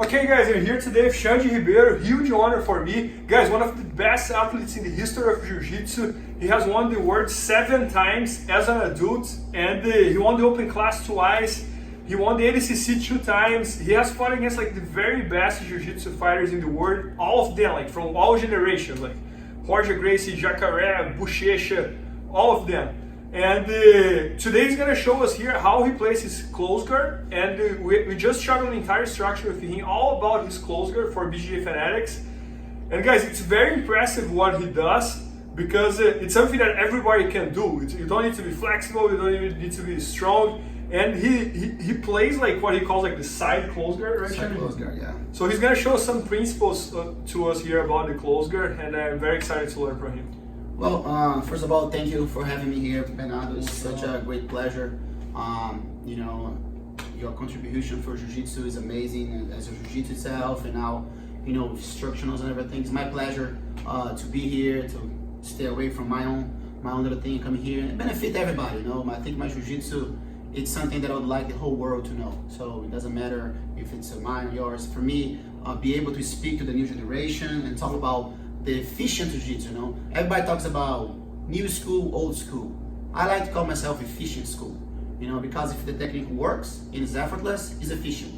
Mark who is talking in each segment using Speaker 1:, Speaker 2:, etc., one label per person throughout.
Speaker 1: Okay guys, I'm here today with Xande Ribeiro, huge honor for me. Guys, one of the best athletes in the history of Jiu-Jitsu. He has won the world 7 times as an adult, and he won the open class twice. He won the ADCC 2 times. He has fought against like the very best Jiu-Jitsu fighters in the world, all of them, like from all generations, like Roger Gracie, Jacare, Buchecha, all of them. And today he's gonna show us here how he plays his close guard, and we just shot an entire structure with him all about his close guard for BJJ fanatics. And guys, it's very impressive what he does, because it's something that everybody can do. You don't need to be flexible, you don't even need to be strong, and he plays like what he calls like the side close guard, right?
Speaker 2: Side close guard, yeah.
Speaker 1: So he's gonna show some principles to us here about the close guard, and I'm very excited to learn from him.
Speaker 2: Well, first of all, thank you for having me here, Bernardo. It's such a great pleasure. You know, your contribution for Jiu-Jitsu is amazing as a Jiu-Jitsu itself, and now, you know, with instructionals and everything. It's my pleasure to be here, to stay away from my own little thing, come here and benefit everybody. You know, I think my Jiu-Jitsu, it's something that I would like the whole world to know. So it doesn't matter if it's mine or yours. For me, be able to speak to the new generation and talk about the efficient Jiu-Jitsu, you know. Everybody talks about new school, old school. I like to call myself efficient school, you know, because if the technique works and is effortless, it's efficient.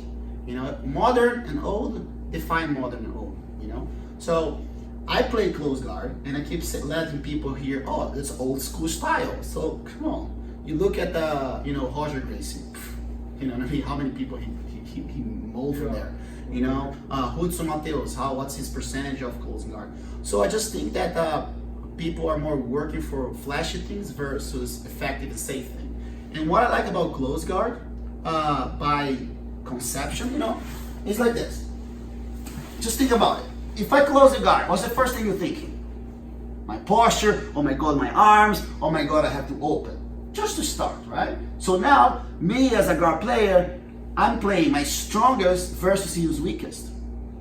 Speaker 2: You know, modern and old define modern and old, you know. So I play close guard, and I keep letting people hear, oh, it's old school style. So come on, you look at the, you know, Roger Gracie, you know, how many people he molded from there. You know, Hudson Mateus, what's his percentage of close guard? So I just think that people are more working for flashy things versus effective and safe thing. And what I like about close guard, by conception, you know, is like this. Just think about it. If I close the guard, what's the first thing you're thinking? My posture, oh my God, my arms, oh my God, I have to open. Just to start, right? So now, me as a guard player, I'm playing my strongest versus his weakest,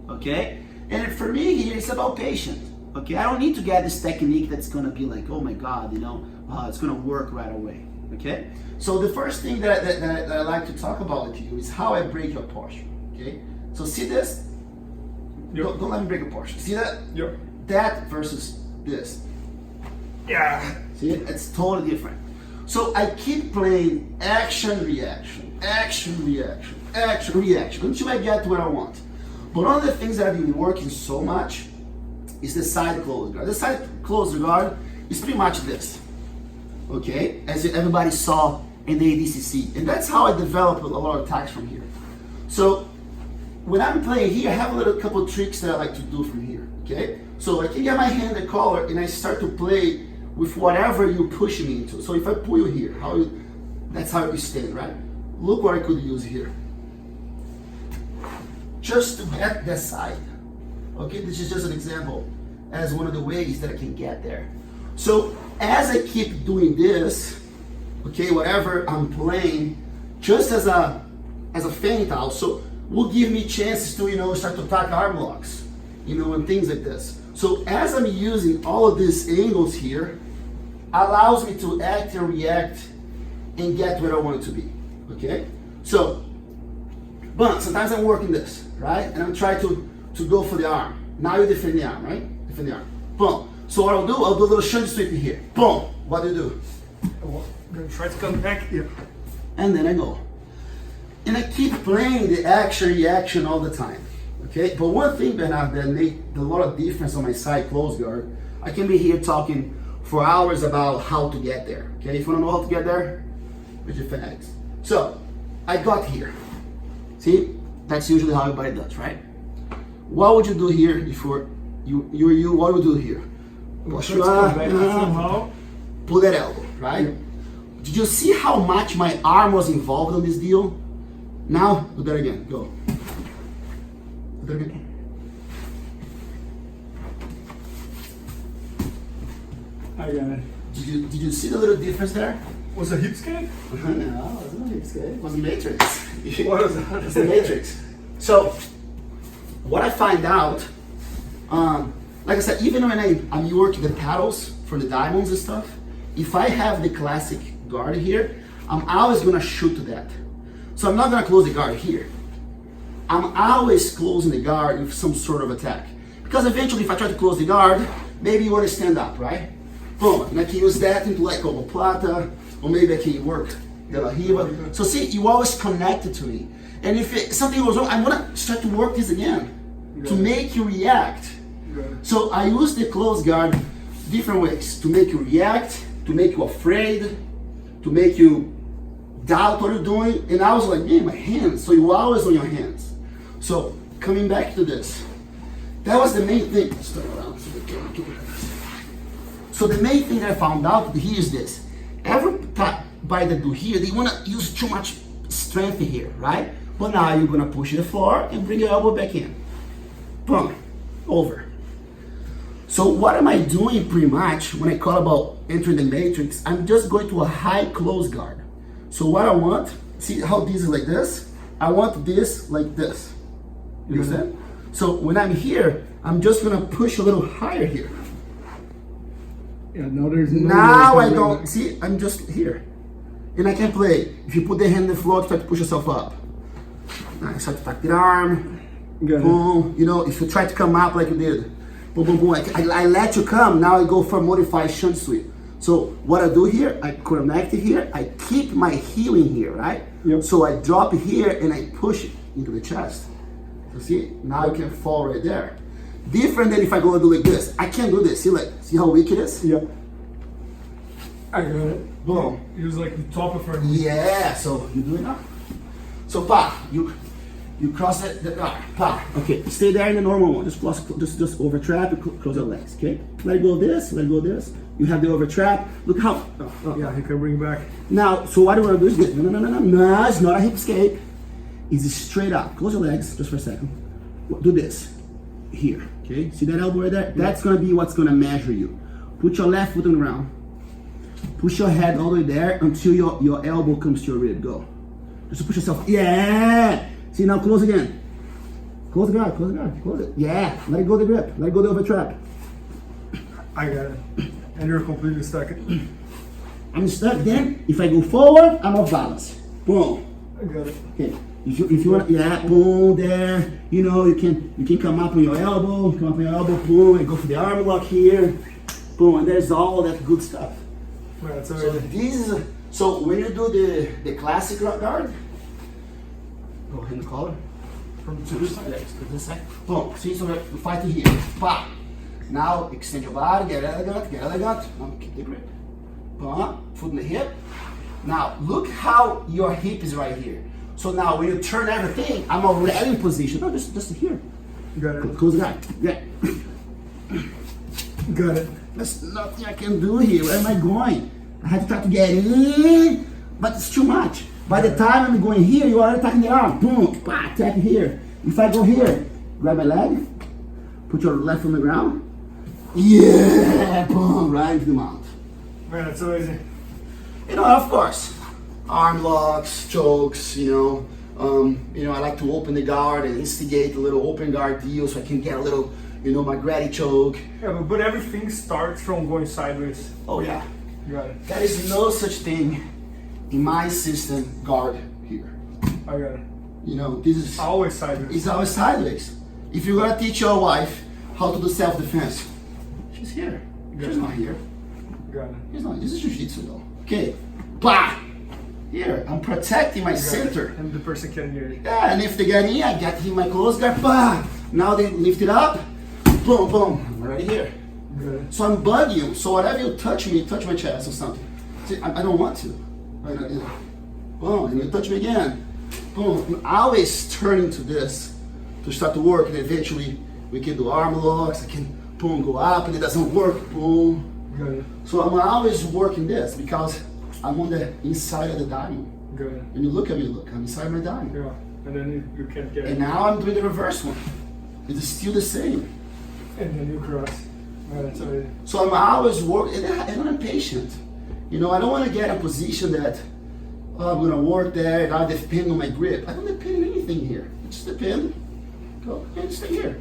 Speaker 2: okay? And for me here, it's about patience, okay? I don't need to get this technique that's gonna be like, oh my God, you know, it's gonna work right away, okay? So the first thing that I like to talk about with you is how I break your posture, okay? So see this?
Speaker 1: Yep.
Speaker 2: Don't let me break your posture. See that?
Speaker 1: Yep.
Speaker 2: That versus this.
Speaker 1: Yeah.
Speaker 2: See, it's totally different. So I keep playing action, reaction, action, reaction, action, reaction, until I get to where I want. But one of the things that I've been working so much is the side close guard. The side close guard is pretty much this, okay? As everybody saw in the ADCC. And that's how I develop a lot of attacks from here. So when I'm playing here, I have a couple of tricks that I like to do from here, okay? So I can get my hand in the collar and I start to play with whatever you push me into. So if I pull you here, that's how you stand, right? Look what I could use here. Just to get that side. Okay, this is just an example as one of the ways that I can get there. So as I keep doing this, okay, whatever I'm playing, just as a feint also, will give me chances to, you know, start to attack arm locks, you know, and things like this. So as I'm using all of these angles here, allows me to act and react and get where I want it to be, okay? So, but sometimes I'm working this, right? And I'm trying to go for the arm. Now you defend the arm, right? Defend the arm. Boom. So what I'll do a little Xande sweep here. Boom. What do?
Speaker 1: I'm gonna try to come back here.
Speaker 2: And then I go. And I keep playing the action, reaction all the time, okay? But one thing, Bernardo, that made a lot of difference on my side close guard, I can be here talking for hours about how to get there, okay? If you wanna know how to get there, with your fanatics. So, I got here. See, that's usually how everybody does, right? What would you do here if you, what would you do here? Pull that elbow, right? Yeah. Did you see how much my arm was involved in this deal? Now, do that again, go. Do that again.
Speaker 1: I got it.
Speaker 2: Did you see the little difference there?
Speaker 1: Was it a hip skate?
Speaker 2: No, it wasn't a hip skate. It was a matrix.
Speaker 1: What was that?
Speaker 2: It's a matrix. So, what I find out, like I said, even when I'm working the paddles for the diamonds and stuff, if I have the classic guard here, I'm always gonna shoot to that. So I'm not gonna close the guard here. I'm always closing the guard with some sort of attack. Because eventually if I try to close the guard, maybe you want to stand up, right? Boom, and I can use that into like omoplata, or maybe I can work de la riva. So see, you always connected to me. And if something goes wrong, I'm gonna start to work this again to make you react. So I use the close guard different ways to make you react, to make you afraid, to make you doubt what you're doing. And I was like, man, my hands. So you're always on your hands. So coming back to this, that was the main thing. Let's turn around so we can. So the main thing that I found out here is this. Everybody that do here, they want to use too much strength here, right? But now you're going to push the floor and bring your elbow back in. Boom, over. So what am I doing pretty much when I call about entering the matrix? I'm just going to a high close guard. So what I want, see how this is like this? I want this like this. You understand? So when I'm here, I'm just going to push a little higher here.
Speaker 1: Yeah, no, there's no
Speaker 2: now I don't, see, I'm just here. And I can play. If you put the hand in the floor, try to push yourself up. Now I start to tuck the arm. Boom. You know, if you try to come up like you did. Boom, boom, boom. I let you come. Now I go for a modified shunt sweep. So what I do here, I connect it here. I keep my heel in here, right?
Speaker 1: Yep.
Speaker 2: So I drop it here and I push it into the chest. So see, now you can fall right there. Different than if I go and do like this. I can't do this. See how weak it is?
Speaker 1: Yep. I got it.
Speaker 2: Boom.
Speaker 1: It was like the top of her knee.
Speaker 2: Yeah, so you do it now. So pa, you cross it, pa. Okay, stay there in the normal one. Just over trap and close your legs, okay? Let go of this, let go of this. You have the over trap. Look how,
Speaker 1: Yeah, he can bring back.
Speaker 2: Now, so what I want to do is this. No, it's not a hip escape. It's straight up. Close your legs just for a second. Do this, here, okay? See that elbow right there? That's gonna be what's gonna measure you. Put your left foot on the ground. Push your head all the way there until your elbow comes to your rib. Go. Just push yourself. Yeah! See, now close again. Close the guard, close it. Yeah, let it go the grip. Let it go the over trap.
Speaker 1: I got it. And you're completely stuck.
Speaker 2: I'm stuck then. If I go forward, I'm off balance. Boom.
Speaker 1: I got it.
Speaker 2: Okay. If you want, yeah, boom, there. You know, you can come up on your elbow, boom, and go for the arm lock here. Boom, and there's all that good stuff.
Speaker 1: Right,
Speaker 2: So this is so when you do the classic guard, go ahead and collar from this side. Boom. See, so you fight it here. Bah. Now extend your body, get elegant. Now keep the grip. Foot in the hip. Now look how your hip is right here. So now when you turn everything, I'm already in position. No, just here.
Speaker 1: Got it.
Speaker 2: Close the guard. Yeah.
Speaker 1: Got it.
Speaker 2: There's nothing I can do here. Where am I going? I have to try to get in, but it's too much. By the time I'm going here, you are already attacking the arm. Boom, bah, attack here. If I go here, grab my leg, put your left on the ground. Yeah, boom, right into the mount.
Speaker 1: Man, it's so easy.
Speaker 2: You know, of course, arm locks, chokes, I like to open the guard and instigate a little open guard deal so I can get a little, my gratty choke.
Speaker 1: Yeah, but everything starts from going sideways.
Speaker 2: Oh yeah.
Speaker 1: Got it.
Speaker 2: There is no such thing in my system guard here.
Speaker 1: I got it.
Speaker 2: This is
Speaker 1: Always sideways.
Speaker 2: It's always sideways. If you're gonna teach your wife how to do self-defense, she's here. She's not here.
Speaker 1: Got it.
Speaker 2: She's not. This is jiu-jitsu though. Okay. Bah! Here, I'm protecting my center.
Speaker 1: And the person can hear it.
Speaker 2: Yeah, and if they get in, I get him my close guard. Bah! Now they lift it up. Boom, boom. I'm already here.
Speaker 1: Got it.
Speaker 2: So I'm bugging you. So whatever you touch me, touch my chest or something. See, I don't want to. Boom, and you touch me again. Boom. I always turn into this to start to work, and eventually we can do arm locks. I can boom go up, and it doesn't work. Boom.
Speaker 1: Got it.
Speaker 2: So I'm always working this because I'm on the inside of the diamond.
Speaker 1: Got it.
Speaker 2: When you look at me, I'm inside my diamond.
Speaker 1: Yeah. And then you can't get it.
Speaker 2: And now I'm doing the reverse one. It is still the same.
Speaker 1: And then you cross. Man, it's so easy.
Speaker 2: So I'm always working, and I'm patient. I don't want to get in a position that I'm going to work there and I depend on my grip. I don't depend on anything here. I just depend. Go and stay here.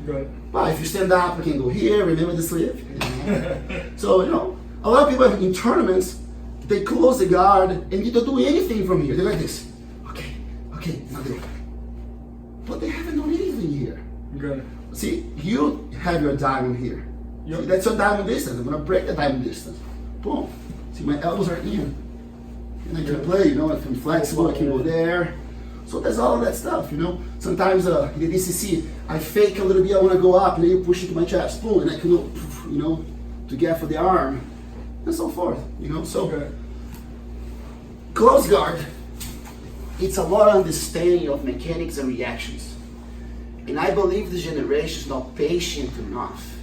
Speaker 1: Got it.
Speaker 2: But if you stand up, I can go here. Remember the slip. So a lot of people in tournaments, they close the guard and they don't do anything from here. They're like this. Okay, now do it. but they haven't done anything here.
Speaker 1: Good.
Speaker 2: See, you have your diamond here.
Speaker 1: Yep.
Speaker 2: See, that's your diamond distance. I'm gonna break the diamond distance. Boom. See, my elbows are in. And I can play, you know, if I'm flexible, I can go there. So there's all of that stuff, you know. Sometimes in the DCC, I fake a little bit, I wanna go up, and then you push into my chest, boom, and I can go, you know, to get for the arm, and so forth, you know. So, close guard, it's a lot of understanding of mechanics and reactions. And I believe this generation is not patient enough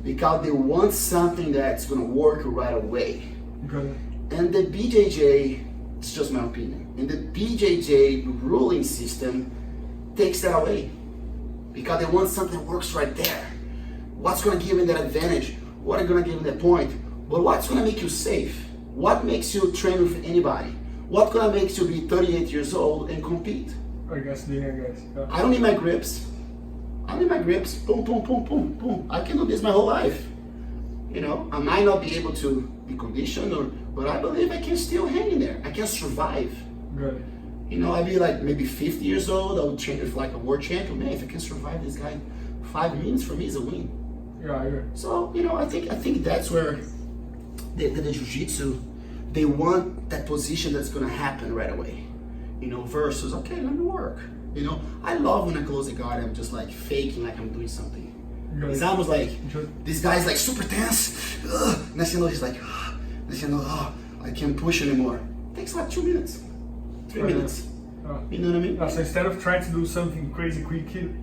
Speaker 2: because they want something that's gonna work right away.
Speaker 1: Okay.
Speaker 2: And the BJJ, it's just my opinion, and the BJJ ruling system takes that away because they want something that works right there. What's gonna give them that advantage? What are gonna give them that point? But what's gonna make you safe? What makes you train with anybody? What gonna make you be 38 years old and compete?
Speaker 1: I guess. Yeah.
Speaker 2: I don't need my grips. Boom, boom, boom, boom, boom. I can do this my whole life. You know, I might not be able to be conditioned, but I believe I can still hang in there. I can survive.
Speaker 1: Good.
Speaker 2: You know, I'd be like maybe 50 years old. I would train with like a world champion. Man, if I can survive this guy 5 minutes, for me is a win.
Speaker 1: Yeah, I agree.
Speaker 2: So, you know, I think that's where the jiu-jitsu, they want that position that's gonna happen right away. You know, versus, okay, let me work. You know, I love when I close the guard, I'm just like faking like I'm doing something.
Speaker 1: Good.
Speaker 2: It's almost like, this guy's like super tense. Next thing you know, he's like, next thing you know, I can't push anymore. It takes like 2 minutes, 3 minutes. You know what I mean?
Speaker 1: So instead of trying to do something crazy quick, you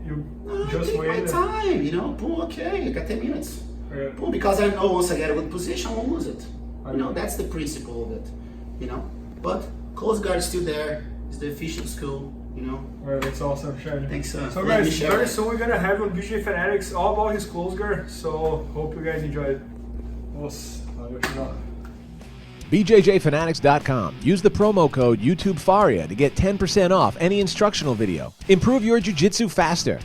Speaker 1: just
Speaker 2: take
Speaker 1: wait.
Speaker 2: My time, you know, boom, okay, I got 10 minutes.
Speaker 1: Yeah.
Speaker 2: Boom, because I know once I get a good position, I won't lose it. You know, that's the principle of it, you know. But close guard is still there. It's the official school, you know.
Speaker 1: Alright, that's awesome, Xande.
Speaker 2: Thanks,
Speaker 1: So guys, very soon we're gonna have on BJJ Fanatics all about his close guard. So hope you guys enjoyed. Valeu, final.
Speaker 3: BJJFanatics.com. Use the promo code YouTubeFaria to get 10% off any instructional video. Improve your jiu-jitsu faster.